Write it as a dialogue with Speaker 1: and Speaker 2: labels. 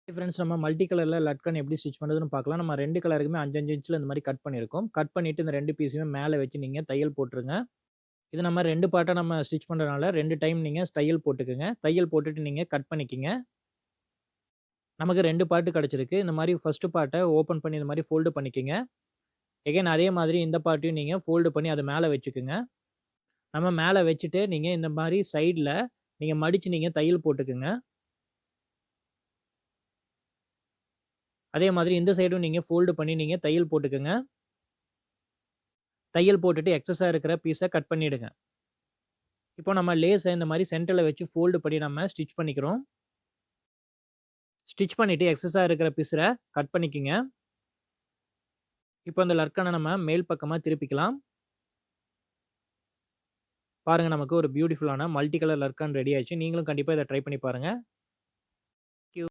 Speaker 1: Friends நம்ம multi கலர்ல லட்கன் எப்படி ஸ்டிச் பண்றதுன்னு பார்க்கலாம். நம்ம 2 கலருக்குமே 5, 5 இன்ச்ல இந்த மாரி கட் பண்ணியிருக்கோம். கட் பண்ணிட்டு இந்த 2 பீஸையுமே மேல வச்சு நீங்க தையல் போட்டுருங்க. இது நம்ம 2 பார்ட்டா நம்ம ஸ்டிச் பண்றதுனால 2 டைம் நீங்க தையல் போட்டுக்கங்க. தையல் போட்டுட்டு நீங்க கட் பண்ணிக்கங்க. நமக்கு 2 பார்ட் கிடைச்சிருக்கு. இந்த மாரி ஃபர்ஸ்ட் பார்ட்ட ஓப்பன் பண்ணி இந்த மாரி ஃபோல்டு பண்ணிக்கங்க. அகைன் அதே மாதிரி இந்த பார்ட்டையும் நீங்க ஃபோல்டு பண்ணி அத மேல வச்சுக்கங்க. நம்ம மேல வச்சுட்டு நீங்க இந்த மாரி சைடுல நீங்க மடிச்சு நீங்க தையல் போட்டுக்கங்க. அதே மாதிரி இந்த சைடும் நீங்க ஃபோல்டு பண்ணி நீங்க தையல் போட்டுக்கங்க. தையல் போட்டுட்டு எக்ஸஸா இருக்கிற பீஸ கட் பண்ணிடுங்க. இப்போ நம்ம லேஸ இந்த மாரி சென்டர்ல வச்சு ஃபோல்டு பண்ணி நம்ம ஸ்டிச் பண்ணிக்கிறோம். ஸ்டிச் பண்ணிட்டு எக்ஸஸா இருக்கிற பீஸ கட் பண்ணிக்கங்க. இப்போ இந்த லர்க்கான நம்ம மேல் பக்கமா திருப்பிக்கலாம். பாருங்க நமக்கு ஒரு பியூட்டிஃபுல்லான மல்டி கலர் லர்க்கான் ரெடி ஆயிடுச்சு. நீங்களும் கண்டிப்பா இத ட்ரை பண்ணி பாருங்க.